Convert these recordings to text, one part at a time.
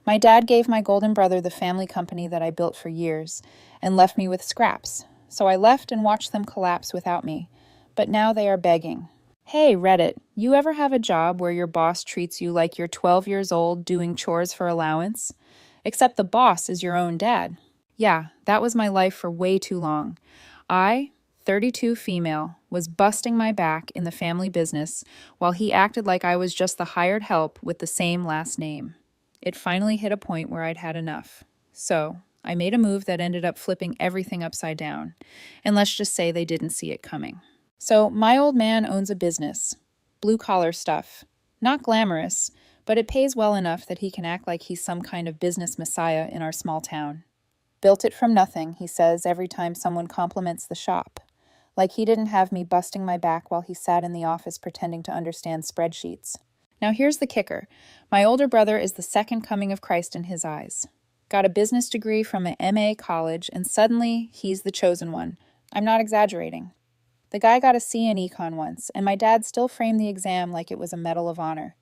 My dad gave my golden brother the family company that I built for years and left me with scraps. So I left and watched them collapse without me. But now they are begging. Hey, Reddit, you ever have a job where your boss treats you like you're 12 years old doing chores for allowance? Except the boss is your own dad. Yeah, that was my life for way too long. I, 32 female, was busting my back in the family business while he acted like I was just the hired help with the same last name. It finally hit a point where I'd had enough. So, I made a move that ended up flipping everything upside down. And let's just say they didn't see it coming. So, my old man owns a business. Blue collar stuff. Not glamorous, but it pays well enough that he can act like he's some kind of business messiah in our small town. Built it from nothing, he says every time someone compliments the shop. Like he didn't have me busting my back while he sat in the office pretending to understand spreadsheets. Now here's the kicker. My older brother is the second coming of Christ in his eyes. Got a business degree from an MA college, and suddenly he's the chosen one. I'm not exaggerating. The guy got a C in econ once, and my dad still framed the exam like it was a Medal of Honor.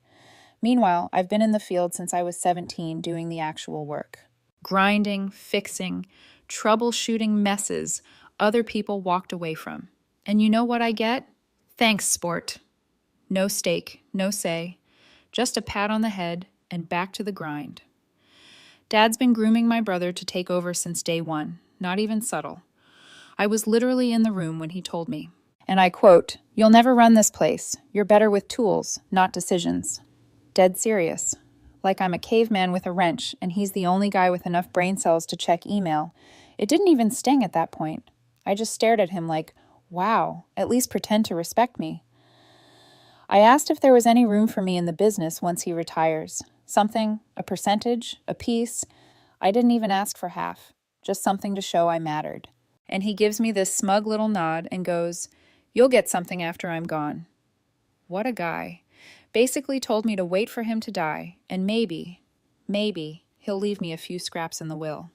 Meanwhile, I've been in the field since I was 17 doing the actual work. Grinding, fixing, troubleshooting messes other people walked away from. And you know what I get? Thanks, sport. No stake, no say, just a pat on the head and back to the grind. Dad's been grooming my brother to take over since day one, not even subtle. I was literally in the room when he told me. And I quote, "You'll never run this place. You're better with tools, not decisions." Dead serious. Like I'm a caveman with a wrench, and he's the only guy with enough brain cells to check email. It didn't even sting at that point. I just stared at him like, wow, at least pretend to respect me. I asked if there was any room for me in the business once he retires. Something, a percentage, a piece. I didn't even ask for half, just something to show I mattered. And he gives me this smug little nod and goes, "You'll get something after I'm gone." What a guy. Basically told me to wait for him to die, and maybe, he'll leave me a few scraps in the will.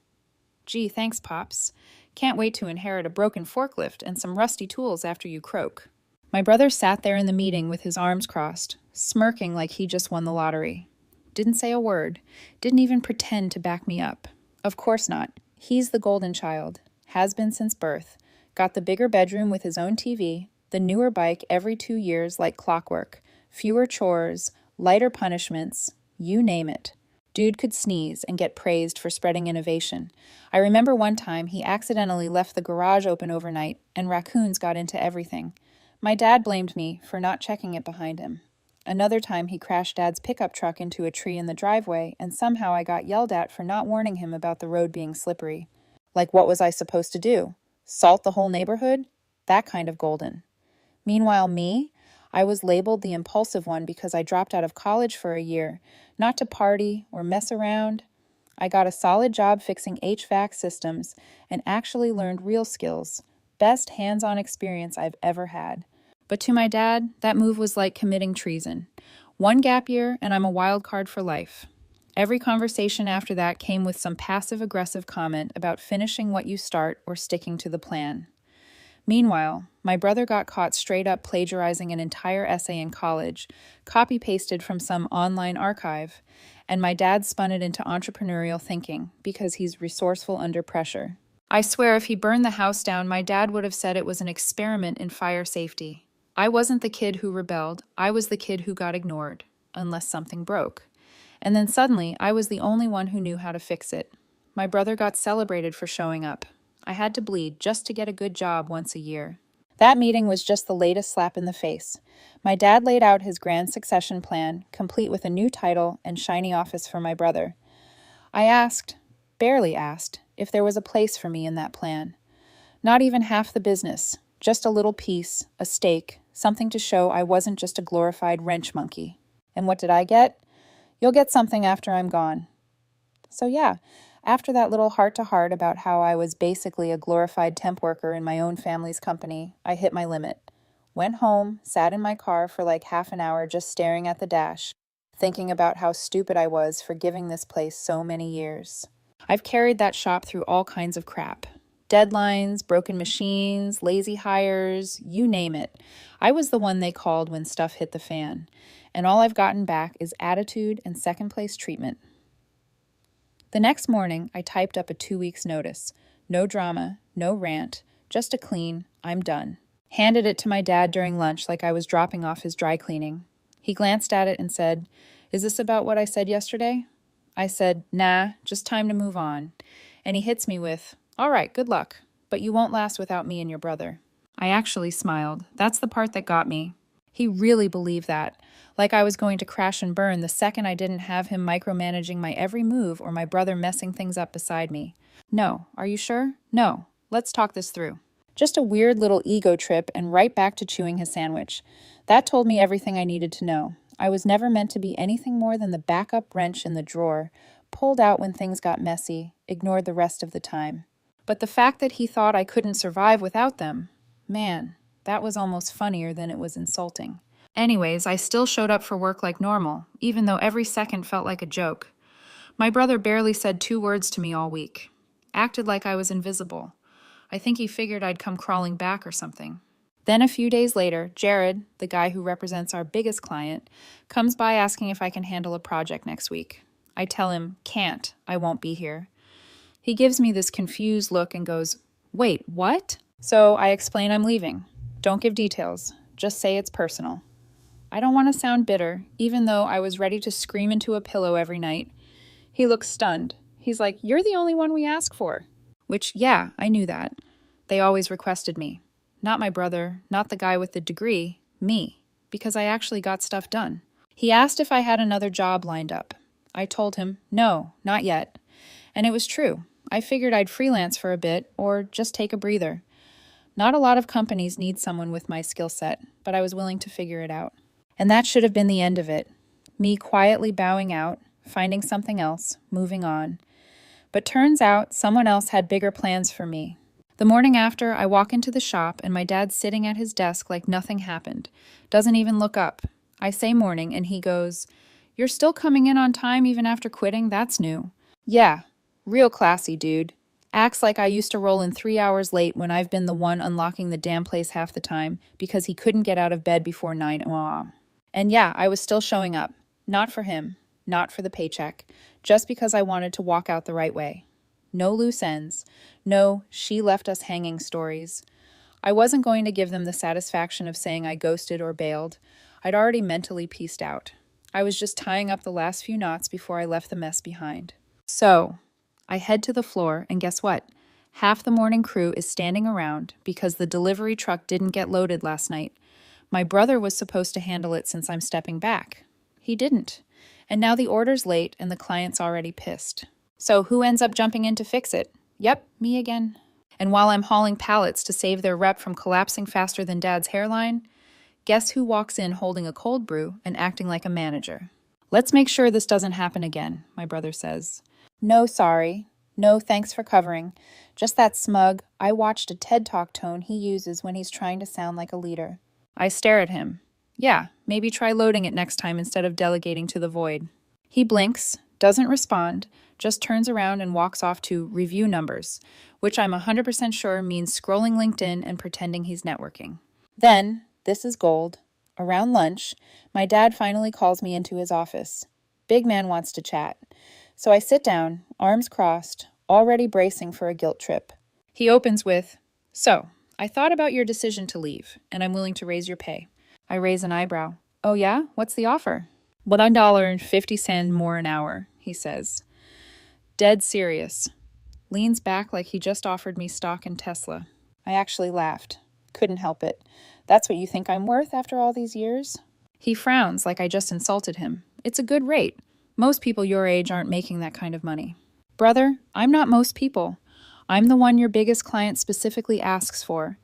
Gee, thanks, Pops. Can't wait to inherit a broken forklift and some rusty tools after you croak. My brother sat there in the meeting with his arms crossed, smirking like he just won the lottery. Didn't say a word, didn't even pretend to back me up. Of course not. He's the golden child, has been since birth, got the bigger bedroom with his own TV, the newer bike every 2 years like clockwork, fewer chores, lighter punishments, you name it. Dude could sneeze and get praised for spreading innovation. I remember one time he accidentally left the garage open overnight and raccoons got into everything. My dad blamed me for not checking it behind him. Another time he crashed Dad's pickup truck into a tree in the driveway, and somehow I got yelled at for not warning him about the road being slippery. Like, what was I supposed to do? Salt the whole neighborhood? That kind of golden. Meanwhile, me, I was labeled the impulsive one because I dropped out of college for a year, not to party or mess around. I got a solid job fixing HVAC systems and actually learned real skills. Best hands-on experience I've ever had. But to my dad, that move was like committing treason. One gap year and I'm a wild card for life. Every conversation after that came with some passive-aggressive comment about finishing what you start or sticking to the plan. Meanwhile, my brother got caught straight up plagiarizing an entire essay in college, copy-pasted from some online archive, and my dad spun it into entrepreneurial thinking because he's resourceful under pressure. I swear if he burned the house down, my dad would have said it was an experiment in fire safety. I wasn't the kid who rebelled, I was the kid who got ignored, unless something broke. And then suddenly, I was the only one who knew how to fix it. My brother got celebrated for showing up. I had to bleed just to get a good job once a year. That meeting was just the latest slap in the face. My dad laid out his grand succession plan, complete with a new title and shiny office for my brother. I asked, barely asked, if there was a place for me in that plan. Not even half the business, just a little piece, a stake, something to show I wasn't just a glorified wrench monkey. And what did I get? You'll get something after I'm gone. So yeah, after that little heart-to-heart about how I was basically a glorified temp worker in my own family's company, I hit my limit. Went home, sat in my car for like half an hour just staring at the dash, thinking about how stupid I was for giving this place so many years. I've carried that shop through all kinds of crap. Deadlines, broken machines, lazy hires, you name it. I was the one they called when stuff hit the fan. And all I've gotten back is attitude and second-place treatment. The next morning, I typed up a 2 weeks notice. No drama, no rant, just a clean, I'm done. Handed it to my dad during lunch like I was dropping off his dry cleaning. He glanced at it and said, "Is this about what I said yesterday?" I said, "Nah, just time to move on." And he hits me with, "All right, good luck, but you won't last without me and your brother." I actually smiled. That's the part that got me. He really believed that, like I was going to crash and burn the second I didn't have him micromanaging my every move or my brother messing things up beside me. "No, are you sure? No, let's talk this through." Just a weird little ego trip and right back to chewing his sandwich. That told me everything I needed to know. I was never meant to be anything more than the backup wrench in the drawer, pulled out when things got messy, ignored the rest of the time. But the fact that he thought I couldn't survive without them, man, that was almost funnier than it was insulting. Anyways, I still showed up for work like normal, even though every second felt like a joke. My brother barely said 2 words to me all week. Acted like I was invisible. I think he figured I'd come crawling back or something. Then a few days later, Jared, the guy who represents our biggest client, comes by asking if I can handle a project next week. I tell him, "Can't, I won't be here." He gives me this confused look and goes, "Wait, what?" So I explain I'm leaving. Don't give details, just say it's personal. I don't want to sound bitter, even though I was ready to scream into a pillow every night. He looks stunned. He's like, "You're the only one we ask for." Which, yeah, I knew that. They always requested me. Not my brother, not the guy with the degree, me, because I actually got stuff done. He asked if I had another job lined up. I told him, no, not yet. And it was true. I figured I'd freelance for a bit or just take a breather. Not a lot of companies need someone with my skill set, but I was willing to figure it out. And that should have been the end of it. Me quietly bowing out, finding something else, moving on. But turns out someone else had bigger plans for me. The morning after, I walk into the shop and my dad's sitting at his desk like nothing happened. Doesn't even look up. I say morning and he goes, "You're still coming in on time even after quitting? That's new." Yeah, real classy, dude. Acts like I used to roll in 3 hours late when I've been the one unlocking the damn place half the time because he couldn't get out of bed before 9 a.m. And yeah, I was still showing up. Not for him. Not for the paycheck. Just because I wanted to walk out the right way. No loose ends. No, she left us hanging stories. I wasn't going to give them the satisfaction of saying I ghosted or bailed. I'd already mentally pieced out. I was just tying up the last few knots before I left the mess behind. So, I head to the floor, and guess what? Half the morning crew is standing around because the delivery truck didn't get loaded last night. My brother was supposed to handle it since I'm stepping back. He didn't. And now the order's late and the client's already pissed. So who ends up jumping in to fix it? Yep, me again. And while I'm hauling pallets to save their rep from collapsing faster than Dad's hairline, guess who walks in holding a cold brew and acting like a manager? "Let's make sure this doesn't happen again," my brother says. No sorry. No thanks for covering. Just that smug, I watched a TED Talk tone he uses when he's trying to sound like a leader. I stare at him. Yeah, maybe try loading it next time instead of delegating to the void. He blinks, doesn't respond, just turns around and walks off to review numbers, which I'm 100% sure means scrolling LinkedIn and pretending he's networking. Then, this is gold. Around lunch, my dad finally calls me into his office. Big man wants to chat. So I sit down, arms crossed, already bracing for a guilt trip. He opens with, "So, I thought about your decision to leave, and I'm willing to raise your pay." I raise an eyebrow. "Oh yeah? What's the offer?" $1.50 more an hour, he says. Dead serious. Leans back like he just offered me stock in Tesla. I actually laughed. Couldn't help it. "That's what you think I'm worth after all these years?" He frowns like I just insulted him. It's a good rate. Most people your age aren't making that kind of money. Brother, I'm not most people. I'm the one your biggest client specifically asks for.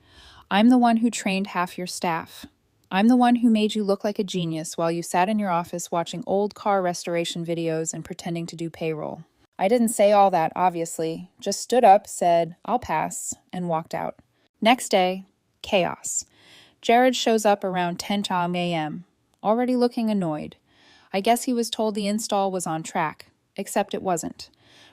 I'm the one who trained half your staff. I'm the one who made you look like a genius while you sat in your office watching old car restoration videos and pretending to do payroll. I didn't say all that, obviously. Just stood up, said, "I'll pass," and walked out. Next day, chaos. Jared shows up around 10 a.m., already looking annoyed. I guess he was told the install was on track, except it wasn't.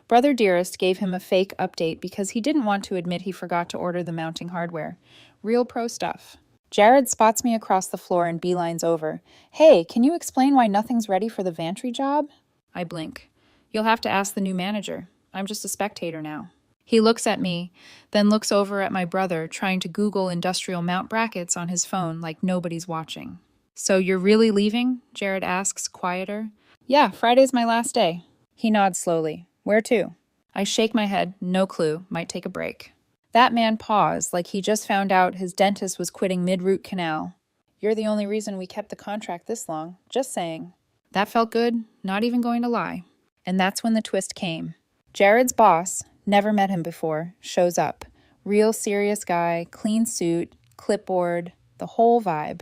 Brother Dearest gave him a fake update because he didn't want to admit he forgot to order the mounting hardware. Real pro stuff. Jared spots me across the floor and beelines over. "Hey, can you explain why nothing's ready for the Vantry job?" I blink. You'll have to ask the new manager. I'm just a spectator now. He looks at me, then looks over at my brother, trying to Google industrial mount brackets on his phone like nobody's watching. So you're really leaving? Jared asks, quieter. Yeah, Friday's my last day. He nods slowly. Where to? I shake my head. No clue. Might take a break. That man paused, like he just found out his dentist was quitting mid-root canal. You're the only reason we kept the contract this long. Just saying. That felt good. Not even going to lie. And that's when the twist came. Jared's boss, never met him before, shows up. Real serious guy, clean suit, clipboard, the whole vibe.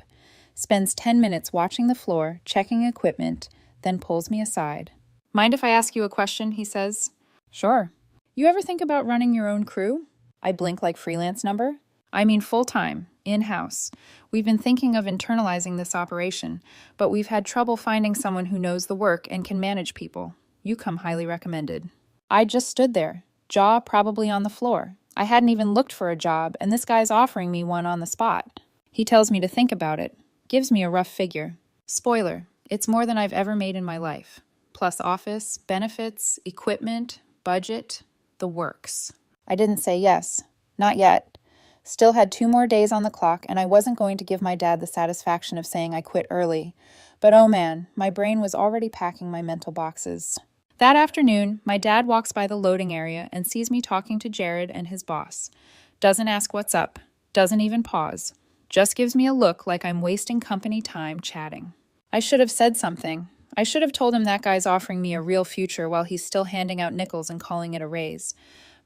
Spends 10 minutes watching the floor, checking equipment, then pulls me aside. Mind if I ask you a question, he says. Sure. You ever think about running your own crew? I blink like freelance number. I mean full-time, in-house. We've been thinking of internalizing this operation, but we've had trouble finding someone who knows the work and can manage people. You come highly recommended. I just stood there, jaw probably on the floor. I hadn't even looked for a job, and this guy's offering me one on the spot. He tells me to think about it, gives me a rough figure. Spoiler, it's more than I've ever made in my life. Plus office, benefits, equipment, budget, the works. I didn't say yes. Not yet. Still had 2 more days on the clock, and I wasn't going to give my dad the satisfaction of saying I quit early. But oh man, my brain was already packing my mental boxes. That afternoon, my dad walks by the loading area and sees me talking to Jared and his boss. Doesn't ask what's up, doesn't even pause. Just gives me a look like I'm wasting company time chatting. I should have said something. I should have told him that guy's offering me a real future while he's still handing out nickels and calling it a raise.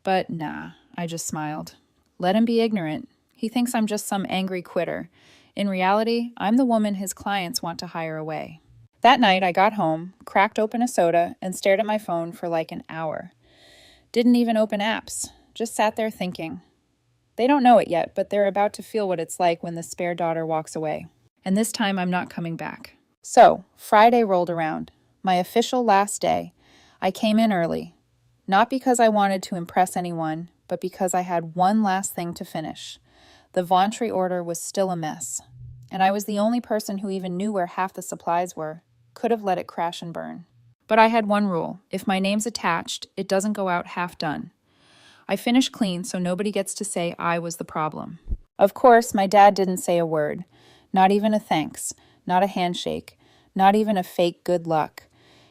But nah, I just smiled. Let him be ignorant. He thinks I'm just some angry quitter. In reality, I'm the woman his clients want to hire away. That night, I got home, cracked open a soda, and stared at my phone for like an hour. Didn't even open apps. Just sat there thinking. They don't know it yet, but they're about to feel what it's like when the spare daughter walks away. And this time, I'm not coming back. So, Friday rolled around. My official last day. I came in early. Not because I wanted to impress anyone, but because I had one last thing to finish. The Vauntry order was still a mess. And I was the only person who even knew where half the supplies were. Could have let it crash and burn. But I had one rule. If my name's attached, it doesn't go out half done. I finished clean so nobody gets to say I was the problem. Of course, my dad didn't say a word. Not even a thanks. Not a handshake. Not even a fake good luck.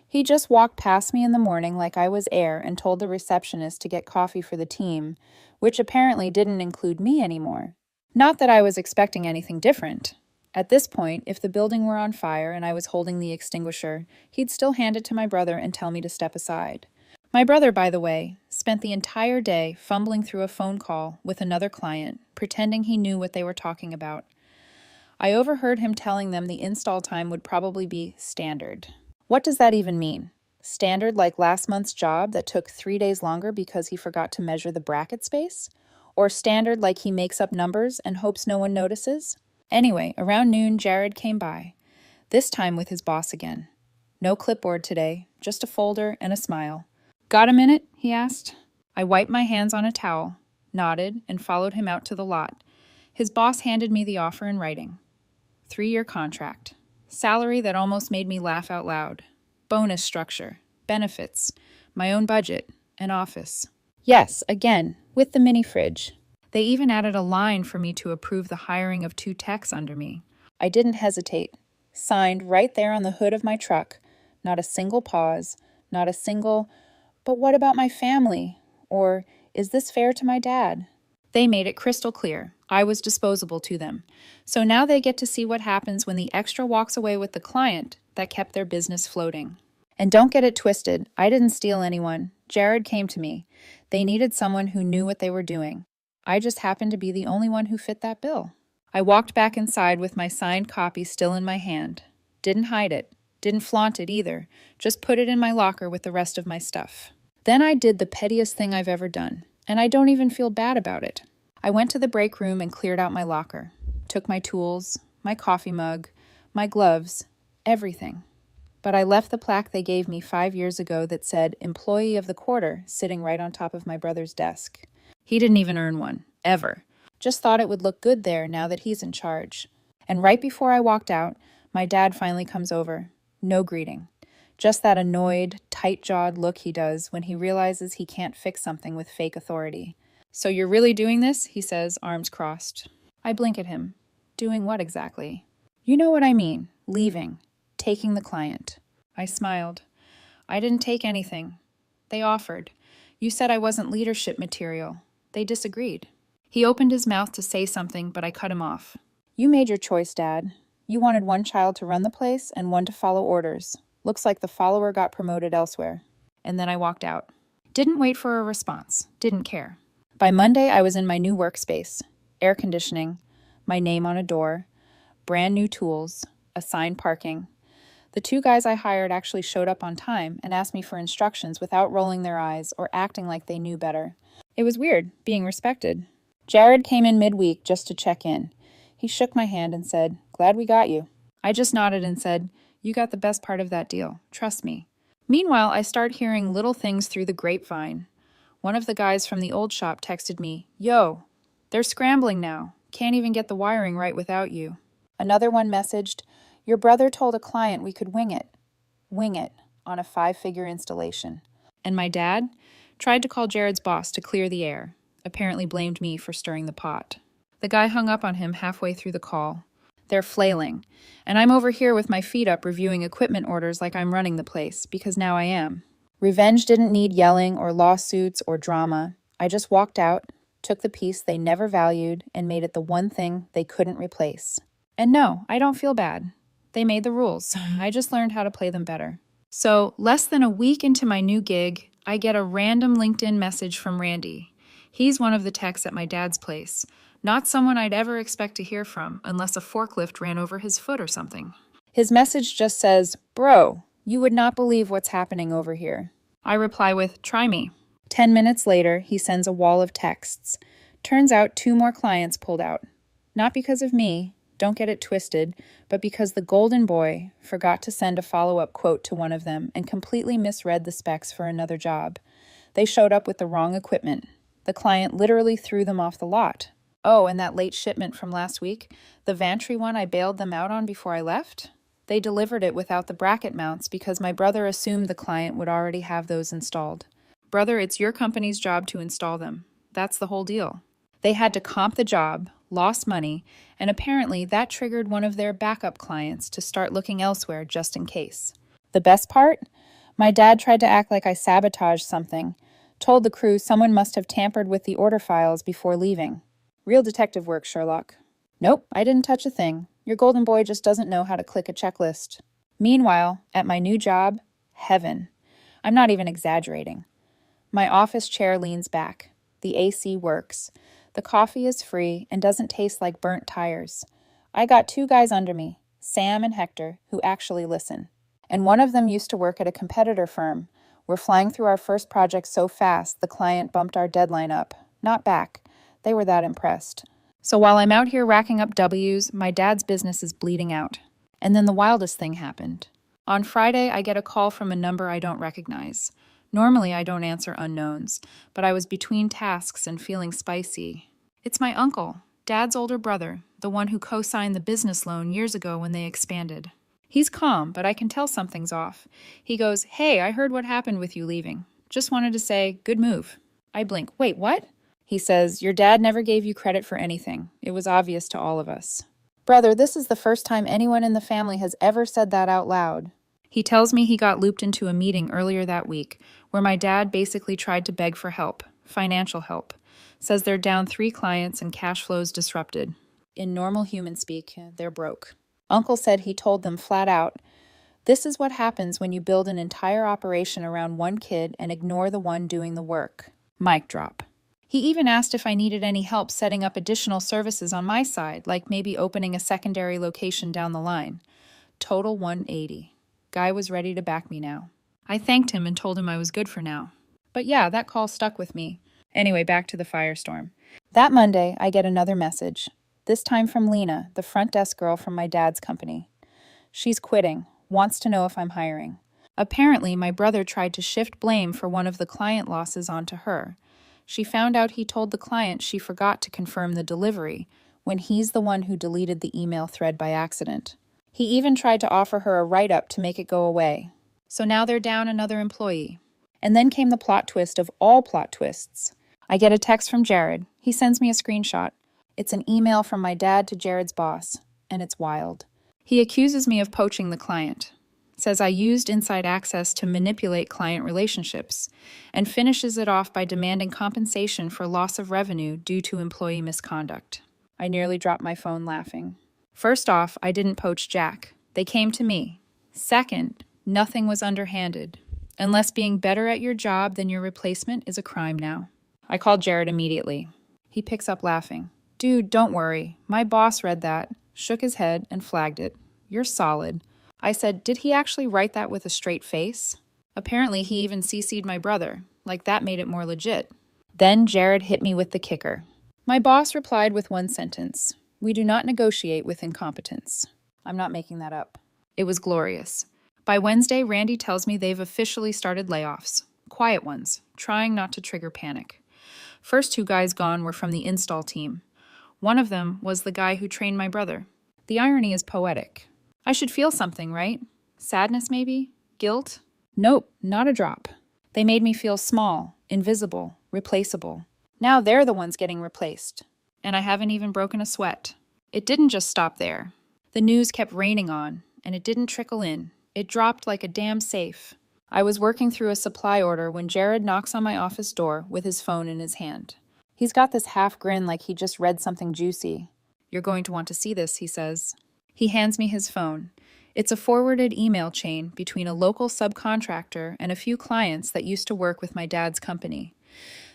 He just walked past me in the morning like I was air and told the receptionist to get coffee for the team, which apparently didn't include me anymore. Not that I was expecting anything different. At this point, if the building were on fire and I was holding the extinguisher, he'd still hand it to my brother and tell me to step aside. My brother, by the way, spent the entire day fumbling through a phone call with another client, pretending he knew what they were talking about. I overheard him telling them the install time would probably be standard. What does that even mean? Standard like last month's job that took 3 days longer because he forgot to measure the bracket space? Or standard like he makes up numbers and hopes no one notices? Anyway, around noon, Jared came by, this time with his boss again. No clipboard today, just a folder and a smile. Got a minute? He asked. I wiped my hands on a towel, nodded, and followed him out to the lot. His boss handed me the offer in writing. 3-year contract. Salary that almost made me laugh out loud. Bonus structure. Benefits. My own budget. An office. Yes, again, with the mini fridge. They even added a line for me to approve the hiring of 2 techs under me. I didn't hesitate. Signed right there on the hood of my truck. Not a single pause. Not a single, but what about my family? Or, is this fair to my dad? They made it crystal clear. I was disposable to them. So now they get to see what happens when the extra walks away with the client that kept their business floating. And don't get it twisted. I didn't steal anyone. Jared came to me. They needed someone who knew what they were doing. I just happened to be the only one who fit that bill. I walked back inside with my signed copy still in my hand. Didn't hide it. Didn't flaunt it either. Just put it in my locker with the rest of my stuff. Then I did the pettiest thing I've ever done, and I don't even feel bad about it. I went to the break room and cleared out my locker. Took my tools, my coffee mug, my gloves, everything. But I left the plaque they gave me 5 years ago that said Employee of the Quarter sitting right on top of my brother's desk. He didn't even earn one, ever. Just thought it would look good there now that he's in charge. And right before I walked out, my dad finally comes over. No greeting. Just that annoyed, tight-jawed look he does when he realizes he can't fix something with fake authority. "So you're really doing this?" he says, arms crossed. I blink at him. "Doing what exactly?" "You know what I mean. Leaving. Taking the client." I smiled. "I didn't take anything. They offered. You said I wasn't leadership material. They disagreed." He opened his mouth to say something, but I cut him off. "You made your choice, Dad. You wanted one child to run the place and one to follow orders. Looks like the follower got promoted elsewhere." And then I walked out. Didn't wait for a response. Didn't care. By Monday, I was in my new workspace. Air conditioning, my name on a door, brand new tools, assigned parking. The 2 guys I hired actually showed up on time and asked me for instructions without rolling their eyes or acting like they knew better. It was weird, being respected. Jared came in midweek just to check in. He shook my hand and said, "Glad we got you." I just nodded and said, "You got the best part of that deal. Trust me." Meanwhile, I start hearing little things through the grapevine. One of the guys from the old shop texted me, "Yo, they're scrambling now. Can't even get the wiring right without you." Another one messaged, "Your brother told a client we could wing it." Wing it on a 5-figure installation. And my dad tried to call Jared's boss to clear the air. Apparently blamed me for stirring the pot. The guy hung up on him halfway through the call. They're flailing, and I'm over here with my feet up reviewing equipment orders like I'm running the place, because now I am. Revenge didn't need yelling or lawsuits or drama. I just walked out, took the piece they never valued, and made it the one thing they couldn't replace. And no, I don't feel bad. They made the rules. I just learned how to play them better. So, less than a week into my new gig, I get a random LinkedIn message from Randy. He's one of the techs at my dad's place. Not someone I'd ever expect to hear from unless a forklift ran over his foot or something. His message just says, "Bro, you would not believe what's happening over here." I reply with, "Try me." 10 minutes later, he sends a wall of texts. Turns out 2 more clients pulled out. Not because of me, don't get it twisted, but because the golden boy forgot to send a follow-up quote to one of them and completely misread the specs for another job. They showed up with the wrong equipment. The client literally threw them off the lot. Oh, and that late shipment from last week, the Vantry one I bailed them out on before I left? They delivered it without the bracket mounts because my brother assumed the client would already have those installed. Brother, it's your company's job to install them. That's the whole deal. They had to comp the job, lost money, and apparently that triggered one of their backup clients to start looking elsewhere just in case. The best part? My dad tried to act like I sabotaged something, told the crew someone must have tampered with the order files before leaving. Real detective work, Sherlock. Nope, I didn't touch a thing. Your golden boy just doesn't know how to click a checklist. Meanwhile, at my new job, heaven. I'm not even exaggerating. My office chair leans back. The AC works. The coffee is free and doesn't taste like burnt tires. I got 2 guys under me, Sam and Hector, who actually listen. And one of them used to work at a competitor firm. We're flying through our first project so fast, the client bumped our deadline up. Not back. They were that impressed. So while I'm out here racking up W's, my dad's business is bleeding out. And then the wildest thing happened. On Friday, I get a call from a number I don't recognize. Normally, I don't answer unknowns, but I was between tasks and feeling spicy. It's my uncle, Dad's older brother, the one who co-signed the business loan years ago when they expanded. He's calm, but I can tell something's off. He goes, "Hey, I heard what happened with you leaving. Just wanted to say, good move." I blink. "Wait, what?" He says, "Your dad never gave you credit for anything. It was obvious to all of us." Brother, this is the first time anyone in the family has ever said that out loud. He tells me he got looped into a meeting earlier that week where my dad basically tried to beg for help, financial help. Says they're down 3 clients and cash flow's disrupted. In normal human speak, they're broke. Uncle said he told them flat out, "This is what happens when you build an entire operation around one kid and ignore the one doing the work." Mic drop. He even asked if I needed any help setting up additional services on my side, like maybe opening a secondary location down the line. Total 180. Guy was ready to back me now. I thanked him and told him I was good for now. But yeah, that call stuck with me. Anyway, back to the firestorm. That Monday, I get another message. This time from Lena, the front desk girl from my dad's company. She's quitting, wants to know if I'm hiring. Apparently, my brother tried to shift blame for one of the client losses onto her. She found out he told the client she forgot to confirm the delivery, when he's the one who deleted the email thread by accident. He even tried to offer her a write-up to make it go away. So now they're down another employee. And then came the plot twist of all plot twists. I get a text from Jared. He sends me a screenshot. It's an email from my dad to Jared's boss, and it's wild. He accuses me of poaching the client, says I used inside access to manipulate client relationships, and finishes it off by demanding compensation for loss of revenue due to employee misconduct. I nearly dropped my phone laughing. First off, I didn't poach Jack. They came to me. Second, nothing was underhanded, unless being better at your job than your replacement is a crime now. I called Jared immediately. He picks up laughing. Dude, don't worry. My boss read that, shook his head, and flagged it. You're solid. I said, did he actually write that with a straight face? Apparently, he even CC'd my brother. Like that made it more legit. Then Jared hit me with the kicker. My boss replied with one sentence. We do not negotiate with incompetence. I'm not making that up. It was glorious. By Wednesday, Randy tells me they've officially started layoffs. Quiet ones, trying not to trigger panic. First two guys gone were from the install team. One of them was the guy who trained my brother. The irony is poetic. I should feel something, right? Sadness, maybe? Guilt? Nope, not a drop. They made me feel small, invisible, replaceable. Now they're the ones getting replaced. And I haven't even broken a sweat. It didn't just stop there. The news kept raining on, and it didn't trickle in. It dropped like a damn safe. I was working through a supply order when Jared knocks on my office door with his phone in his hand. He's got this half grin like he just read something juicy. You're going to want to see this, he says. He hands me his phone. It's a forwarded email chain between a local subcontractor and a few clients that used to work with my dad's company.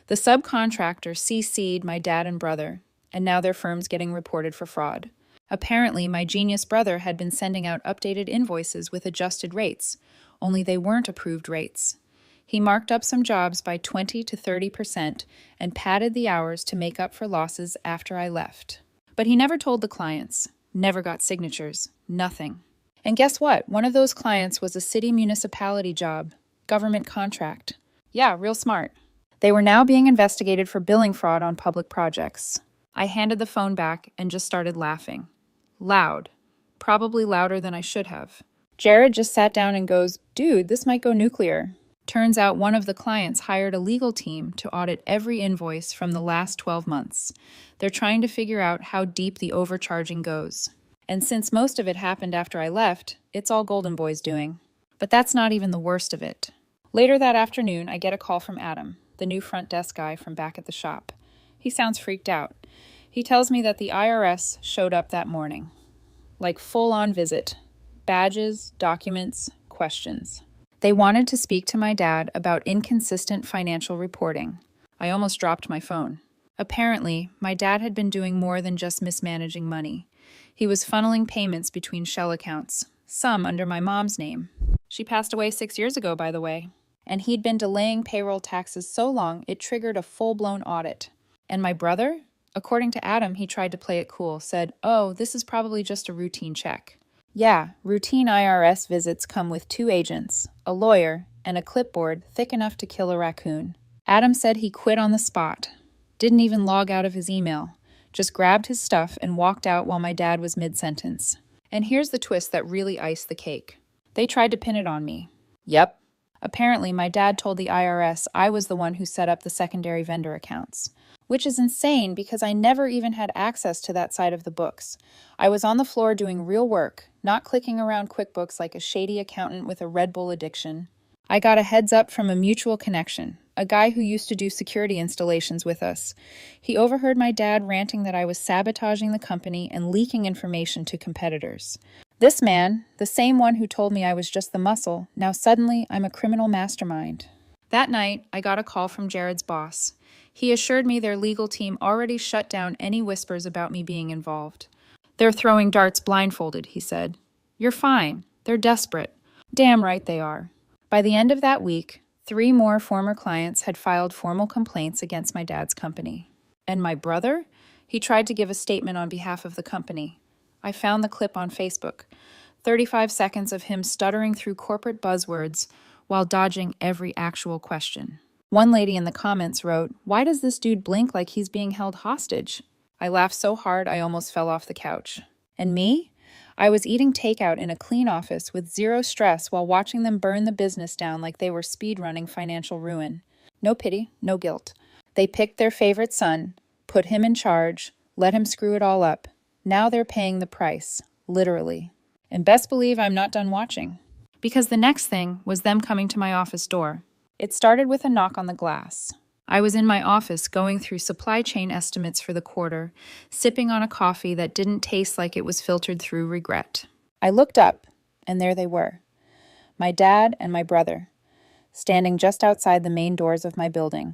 The subcontractor CC'd my dad and brother, and now their firm's getting reported for fraud. Apparently, my genius brother had been sending out updated invoices with adjusted rates, only they weren't approved rates. He marked up some jobs by 20 to 30% and padded the hours to make up for losses after I left. But he never told the clients, never got signatures, nothing. And guess what? One of those clients was a city municipality job, government contract. Yeah, real smart. They were now being investigated for billing fraud on public projects. I handed the phone back and just started laughing. Loud. Probably louder than I should have. Jared just sat down and goes, dude, this might go nuclear. Turns out one of the clients hired a legal team to audit every invoice from the last 12 months. They're trying to figure out how deep the overcharging goes. And since most of it happened after I left, it's all Golden Boy's doing. But that's not even the worst of it. Later that afternoon, I get a call from Adam, the new front desk guy from back at the shop. He sounds freaked out. He tells me that the IRS showed up that morning. Like full-on visit. Badges, documents, questions. They wanted to speak to my dad about inconsistent financial reporting. I almost dropped my phone. Apparently, my dad had been doing more than just mismanaging money. He was funneling payments between shell accounts, some under my mom's name. She passed away 6 years ago, by the way. And he'd been delaying payroll taxes so long it triggered a full-blown audit. And my brother? According to Adam, he tried to play it cool, said, oh, this is probably just a routine check. Yeah, routine IRS visits come with 2 agents, a lawyer, and a clipboard thick enough to kill a raccoon. Adam said he quit on the spot. Didn't even log out of his email. Just grabbed his stuff and walked out while my dad was mid-sentence. And here's the twist that really iced the cake. They tried to pin it on me. Yep. Apparently, my dad told the IRS I was the one who set up the secondary vendor accounts. Which is insane because I never even had access to that side of the books. I was on the floor doing real work, not clicking around QuickBooks like a shady accountant with a Red Bull addiction. I got a heads up from a mutual connection, a guy who used to do security installations with us. He overheard my dad ranting that I was sabotaging the company and leaking information to competitors. This man, the same one who told me I was just the muscle, now suddenly I'm a criminal mastermind. That night, I got a call from Jared's boss. He assured me their legal team already shut down any whispers about me being involved. They're throwing darts blindfolded, he said. You're fine. They're desperate. Damn right they are. By the end of that week, 3 more former clients had filed formal complaints against my dad's company. And my brother? He tried to give a statement on behalf of the company. I found the clip on Facebook. 35 seconds of him stuttering through corporate buzzwords while dodging every actual question. One lady in the comments wrote, "Why does this dude blink like he's being held hostage?" I laughed so hard I almost fell off the couch. And me? I was eating takeout in a clean office with zero stress while watching them burn the business down like they were speedrunning financial ruin. No pity, no guilt. They picked their favorite son, put him in charge, let him screw it all up. Now they're paying the price, literally. And best believe I'm not done watching. Because the next thing was them coming to my office door. It started with a knock on the glass. I was in my office going through supply chain estimates for the quarter, sipping on a coffee that didn't taste like it was filtered through regret. I looked up, and there they were. My dad and my brother, standing just outside the main doors of my building,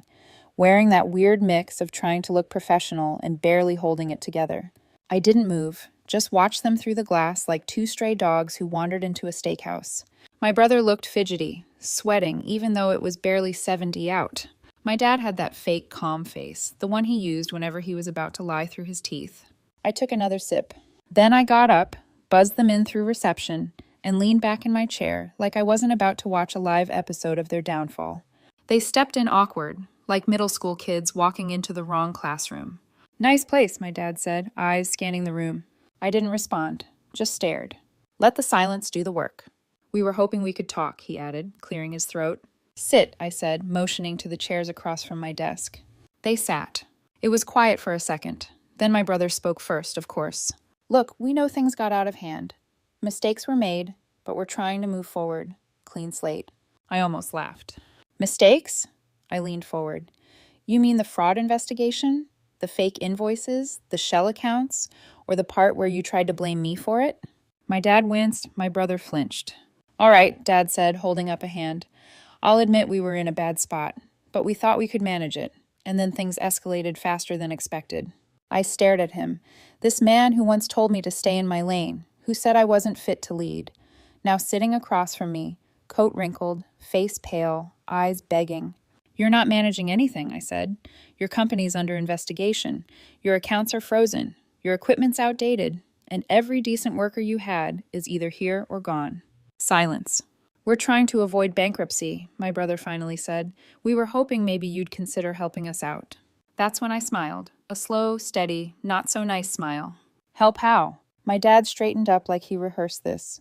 wearing that weird mix of trying to look professional and barely holding it together. I didn't move, just watched them through the glass like two stray dogs who wandered into a steakhouse. My brother looked fidgety, sweating even though it was barely 70 out. My dad had that fake calm face, the one he used whenever he was about to lie through his teeth. I took another sip. Then I got up, buzzed them in through reception, and leaned back in my chair like I wasn't about to watch a live episode of their downfall. They stepped in awkward, like middle school kids walking into the wrong classroom. "Nice place," my dad said, eyes scanning the room. I didn't respond, just stared. "Let the silence do the work." "We were hoping we could talk," he added, clearing his throat. "Sit," I said, motioning to the chairs across from my desk. They sat. It was quiet for a second. Then my brother spoke first, of course. "Look, we know things got out of hand. Mistakes were made, but we're trying to move forward. Clean slate." I almost laughed. "Mistakes?" I leaned forward. "You mean the fraud investigation? The fake invoices? The shell accounts? Or the part where you tried to blame me for it?" My dad winced, my brother flinched. "All right," Dad said, holding up a hand. "I'll admit we were in a bad spot, but we thought we could manage it, and then things escalated faster than expected." I stared at him, this man who once told me to stay in my lane, who said I wasn't fit to lead. Now sitting across from me, coat wrinkled, face pale, eyes begging. "You're not managing anything," I said. "Your company's under investigation. Your accounts are frozen. Your equipment's outdated. And every decent worker you had is either here or gone." Silence. "We're trying to avoid bankruptcy," my brother finally said. "We were hoping maybe you'd consider helping us out." That's when I smiled. A slow, steady, not-so-nice smile. "Help how?" My dad straightened up like he rehearsed this.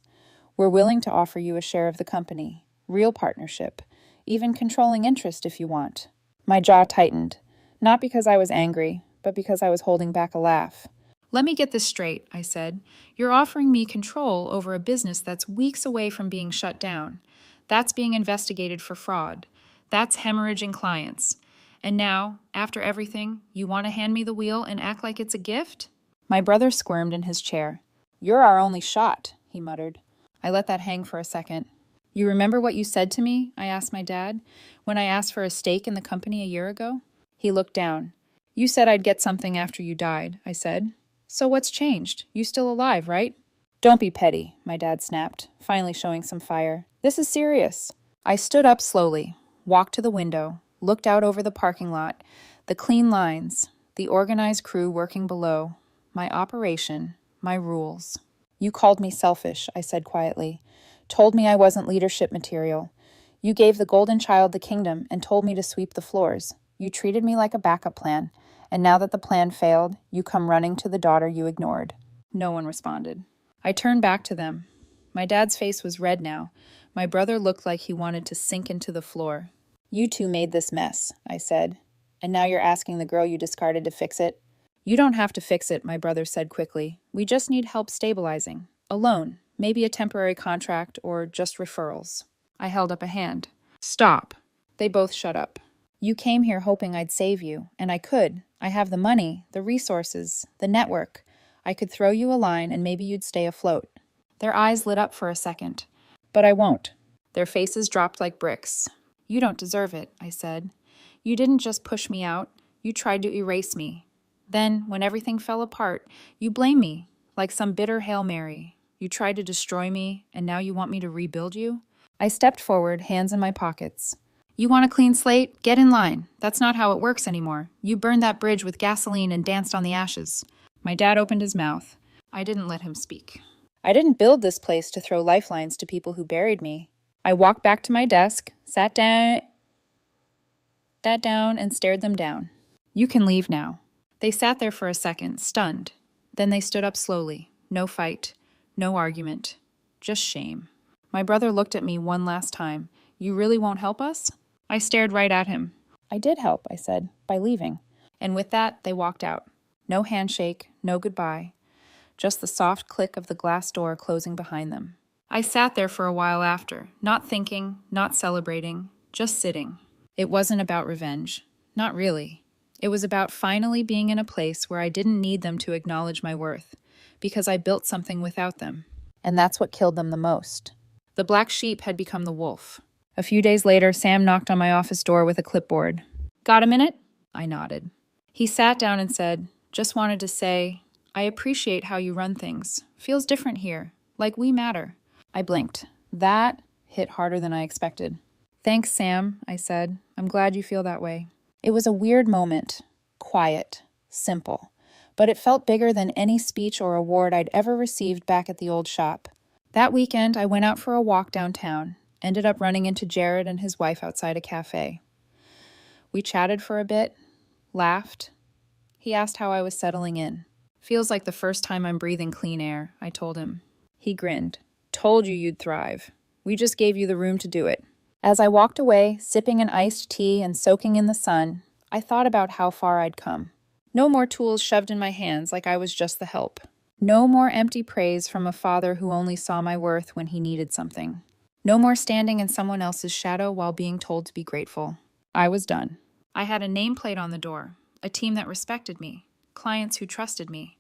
"We're willing to offer you a share of the company. Real partnership. Even controlling interest if you want." My jaw tightened. Not because I was angry, but because I was holding back a laugh. "Let me get this straight," I said. "You're offering me control over a business that's weeks away from being shut down. That's being investigated for fraud. That's hemorrhaging clients. And now, after everything, you want to hand me the wheel and act like it's a gift?" My brother squirmed in his chair. "You're our only shot," he muttered. I let that hang for a second. "You remember what you said to me?" I asked my dad, "when I asked for a stake in the company a year ago?" He looked down. "You said I'd get something after you died," I said. "So what's changed? You still alive, right?" "Don't be petty," my dad snapped, finally showing some fire. "This is serious." I stood up slowly, walked to the window, looked out over the parking lot, the clean lines, the organized crew working below, my operation, my rules. "You called me selfish," I said quietly. "Told me I wasn't leadership material. You gave the golden child the kingdom and told me to sweep the floors. You treated me like a backup plan. And now that the plan failed, you come running to the daughter you ignored." No one responded. I turned back to them. My dad's face was red now. My brother looked like he wanted to sink into the floor. "You two made this mess," I said. "And now you're asking the girl you discarded to fix it?" "You don't have to fix it," my brother said quickly. "We just need help stabilizing. A loan, maybe a temporary contract, or just referrals." I held up a hand. "Stop." They both shut up. "You came here hoping I'd save you, and I could. I have the money, the resources, the network. I could throw you a line and maybe you'd stay afloat." Their eyes lit up for a second. "But I won't." Their faces dropped like bricks. "You don't deserve it," I said. "You didn't just push me out. You tried to erase me. Then, when everything fell apart, you blamed me, like some bitter Hail Mary. You tried to destroy me, and now you want me to rebuild you?" I stepped forward, hands in my pockets. "You want a clean slate? Get in line. That's not how it works anymore. You burned that bridge with gasoline and danced on the ashes." My dad opened his mouth. I didn't let him speak. "I didn't build this place to throw lifelines to people who buried me." I walked back to my desk, sat down, and stared them down. "You can leave now." They sat there for a second, stunned. Then they stood up slowly. No fight. No argument. Just shame. My brother looked at me one last time. You really won't help us? I stared right at him. I did help, I said, by leaving. And with that, they walked out. No handshake, no goodbye. Just the soft click of the glass door closing behind them. I sat there for a while after, not thinking, not celebrating, just sitting. It wasn't about revenge. Not really. It was about finally being in a place where I didn't need them to acknowledge my worth, because I built something without them. And that's what killed them the most. The black sheep had become the wolf. A few days later, Sam knocked on my office door with a clipboard. Got a minute? I nodded. He sat down and said, just wanted to say, I appreciate how you run things. Feels different here. Like we matter. I blinked. That hit harder than I expected. Thanks, Sam, I said. I'm glad you feel that way. It was a weird moment. Quiet. Simple. But it felt bigger than any speech or award I'd ever received back at the old shop. That weekend, I went out for a walk downtown. Ended up running into Jared and his wife outside a cafe. We chatted for a bit. Laughed. He asked how I was settling in. Feels like the first time I'm breathing clean air, I told him. He grinned. Told you you'd thrive. We just gave you the room to do it. As I walked away, sipping an iced tea and soaking in the sun, I thought about how far I'd come. No more tools shoved in my hands like I was just the help. No more empty praise from a father who only saw my worth when he needed something. No more standing in someone else's shadow while being told to be grateful. I was done. I had a nameplate on the door, a team that respected me, clients who trusted me,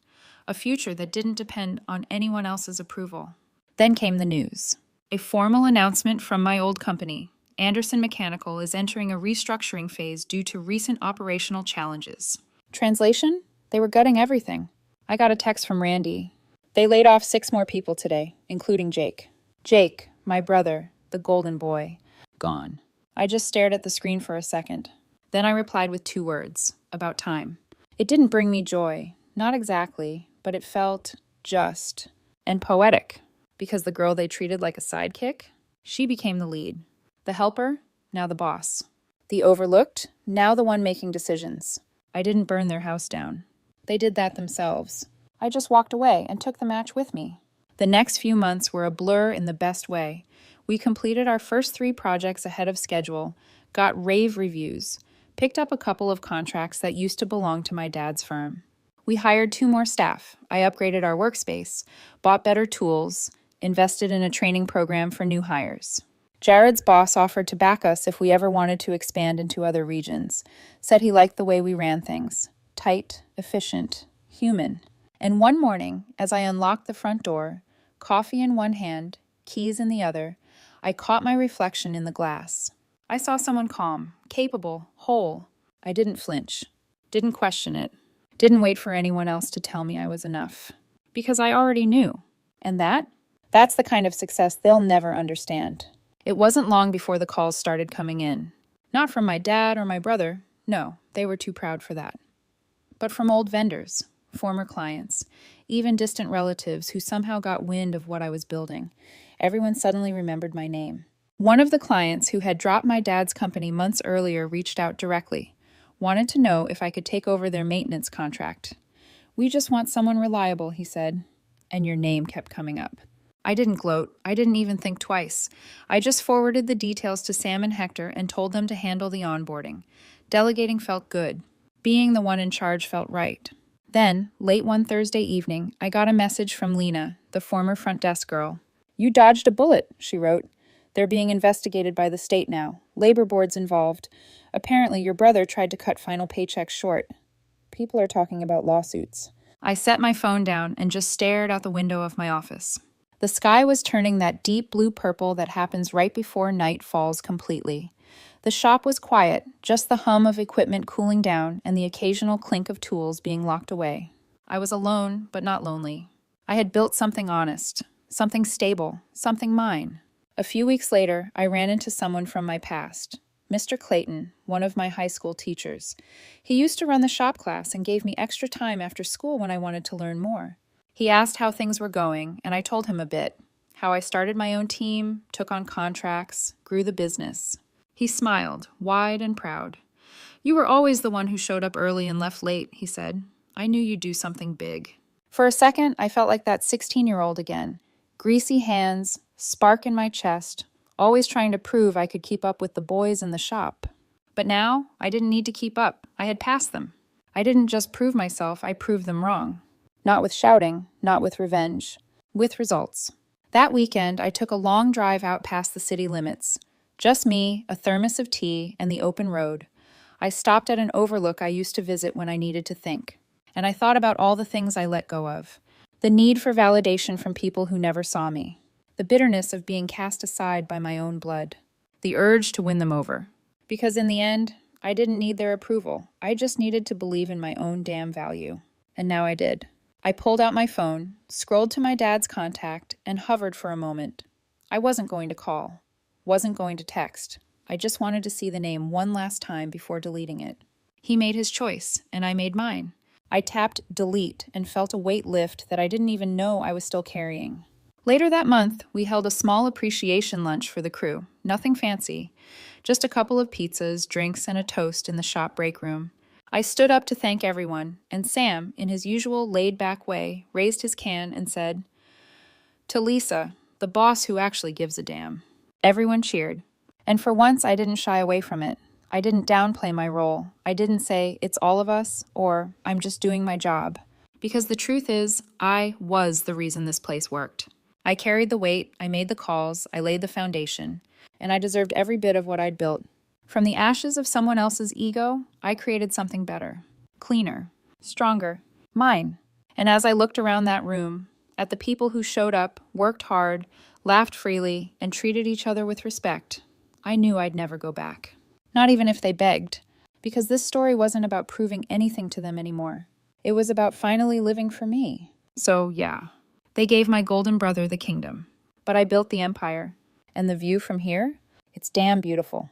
a future that didn't depend on anyone else's approval. Then came the news. A formal announcement from my old company. Anderson Mechanical is entering a restructuring phase due to recent operational challenges. Translation? They were gutting everything. I got a text from Randy. They laid off 6 more people today, including Jake. Jake, my brother, the golden boy, gone. I just stared at the screen for a second. Then I replied with 2 words, about time. It didn't bring me joy, not exactly, but it felt just and poetic, because the girl they treated like a sidekick, she became the lead. The helper, now the boss. The overlooked, now the one making decisions. I didn't burn their house down. They did that themselves. I just walked away and took the match with me. The next few months were a blur in the best way. We completed our first 3 projects ahead of schedule, got rave reviews, picked up a couple of contracts that used to belong to my dad's firm. We hired 2 more staff. I upgraded our workspace, bought better tools, invested in a training program for new hires. Jared's boss offered to back us if we ever wanted to expand into other regions. Said he liked the way we ran things. Tight, efficient, human. And one morning, as I unlocked the front door, coffee in one hand, keys in the other, I caught my reflection in the glass. I saw someone calm, capable, whole. I didn't flinch. Didn't question it. Didn't wait for anyone else to tell me I was enough. Because I already knew. And that's the kind of success they'll never understand. It wasn't long before the calls started coming in. Not from my dad or my brother. No, they were too proud for that. But from old vendors, former clients, even distant relatives who somehow got wind of what I was building. Everyone suddenly remembered my name. One of the clients who had dropped my dad's company months earlier reached out directly. Wanted to know if I could take over their maintenance contract. We just want someone reliable, he said. And your name kept coming up. I didn't gloat. I didn't even think twice. I just forwarded the details to Sam and Hector and told them to handle the onboarding. Delegating felt good. Being the one in charge felt right. Then, late one Thursday evening, I got a message from Lena, the former front desk girl. You dodged a bullet, she wrote. They're being investigated by the state now. Labor board's involved. Apparently, your brother tried to cut final paychecks short. People are talking about lawsuits. I set my phone down and just stared out the window of my office. The sky was turning that deep blue-purple that happens right before night falls completely. The shop was quiet, just the hum of equipment cooling down and the occasional clink of tools being locked away. I was alone, but not lonely. I had built something honest, something stable, something mine. A few weeks later, I ran into someone from my past, Mr. Clayton, one of my high school teachers. He used to run the shop class and gave me extra time after school when I wanted to learn more. He asked how things were going, and I told him a bit, how I started my own team, took on contracts, grew the business. He smiled, wide and proud. You were always the one who showed up early and left late, he said. I knew you'd do something big. For a second, I felt like that 16-year-old again, Greasy hands, spark in my chest, always trying to prove I could keep up with the boys in the shop. But now, I didn't need to keep up. I had passed them. I didn't just prove myself, I proved them wrong. Not with shouting, not with revenge, with results. That weekend, I took a long drive out past the city limits. Just me, a thermos of tea, and the open road. I stopped at an overlook I used to visit when I needed to think. And I thought about all the things I let go of. The need for validation from people who never saw me. The bitterness of being cast aside by my own blood. The urge to win them over. Because in the end, I didn't need their approval. I just needed to believe in my own damn value. And now I did. I pulled out my phone, scrolled to my dad's contact, and hovered for a moment. I wasn't going to call. Wasn't going to text. I just wanted to see the name one last time before deleting it. He made his choice, and I made mine. I tapped delete and felt a weight lift that I didn't even know I was still carrying. Later that month, we held a small appreciation lunch for the crew. Nothing fancy. Just a couple of pizzas, drinks, and a toast in the shop break room. I stood up to thank everyone, and Sam, in his usual laid-back way, raised his can and said, "To Lisa, the boss who actually gives a damn." Everyone cheered. And for once, I didn't shy away from it. I didn't downplay my role. I didn't say, "It's all of us," or "I'm just doing my job." Because the truth is, I was the reason this place worked. I carried the weight, I made the calls, I laid the foundation, and I deserved every bit of what I'd built. From the ashes of someone else's ego, I created something better, cleaner, stronger, mine. And as I looked around that room, at the people who showed up, worked hard, laughed freely, and treated each other with respect, I knew I'd never go back. Not even if they begged, because this story wasn't about proving anything to them anymore. It was about finally living for me. So yeah, they gave my golden brother the kingdom, but I built the empire, and the view from here, it's damn beautiful.